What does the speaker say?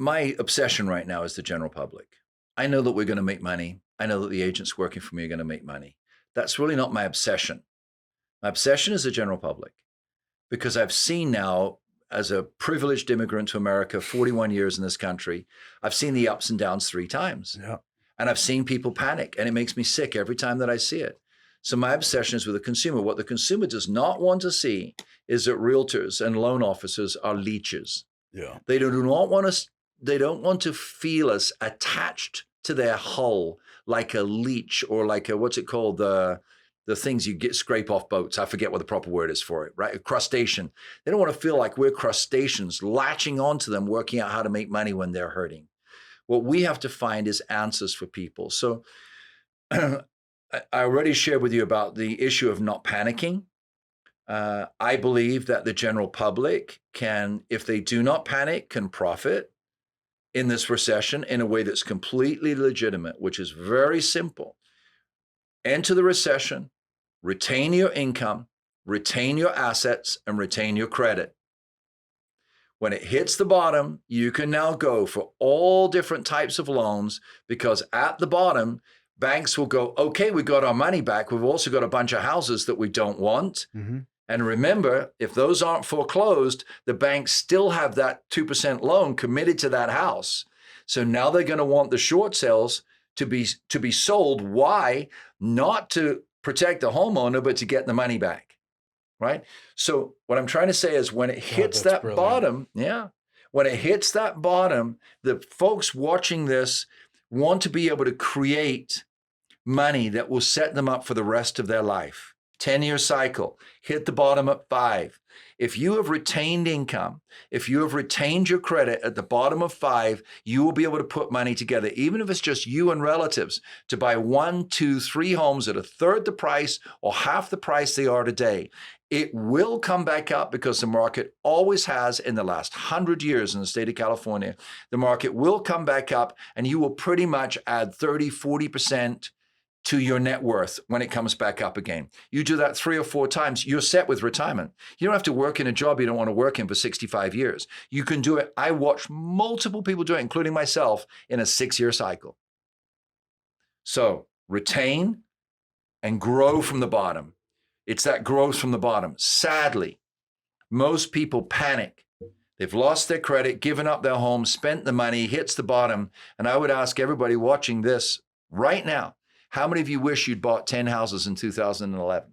my obsession right now is the general public. I know that we're going to make money. I know that the agents working for me are going to make money. That's really not my obsession. My obsession is the general public because I've seen now, as a privileged immigrant to America, 41 years in this country, I've seen the ups and downs 3 times. Yeah. And I've seen people panic, and it makes me sick every time that I see it. So my obsession is with the consumer. What the consumer does not want to see is that realtors and loan officers are leeches. Yeah. They don't want to feel us attached to their hull like a leech or like a, what's it called? The things you scrape off boats. I forget what the proper word is for it, right? A crustacean. They don't want to feel like we're crustaceans latching onto them, working out how to make money when they're hurting. What we have to find is answers for people. So I already shared with you about the issue of not panicking. I believe that the general public can, if they do not panic, can profit in this recession in a way that's completely legitimate, which is very simple. Enter the recession, retain your income, retain your assets, and retain your credit. When it hits the bottom, you can now go for all different types of loans, because at the bottom, banks will go, okay, we got our money back. We've also got a bunch of houses that we don't want. Mm-hmm. And remember, if those aren't foreclosed, the banks still have that 2% loan committed to that house. So now they're going to want the short sales to be sold. Why? Not to protect the homeowner, but to get the money back. Right? So what I'm trying to say is when it hits that bottom, when it hits that bottom, the folks watching this want to be able to create money that will set them up for the rest of their life. 10-year cycle, hit the bottom at 5. If you have retained income, if you have retained your credit at the bottom of 5, you will be able to put money together, even if it's just you and relatives, to buy 1, 2, 3 homes at a third the price or half the price they are today. It will come back up because the market always has in the last 100 years in the state of California. The market will come back up, and you will pretty much add 30, 40% to your net worth when it comes back up again. You do that 3 or 4 times, you're set with retirement. You don't have to work in a job you don't want to work in for 65 years. You can do it. I watch multiple people do it, including myself, in a 6-year cycle. So retain and grow from the bottom. It's that growth from the bottom. Sadly, most people panic. They've lost their credit, given up their home, spent the money, hits the bottom. And I would ask everybody watching this right now, how many of you wish you'd bought 10 houses in 2011?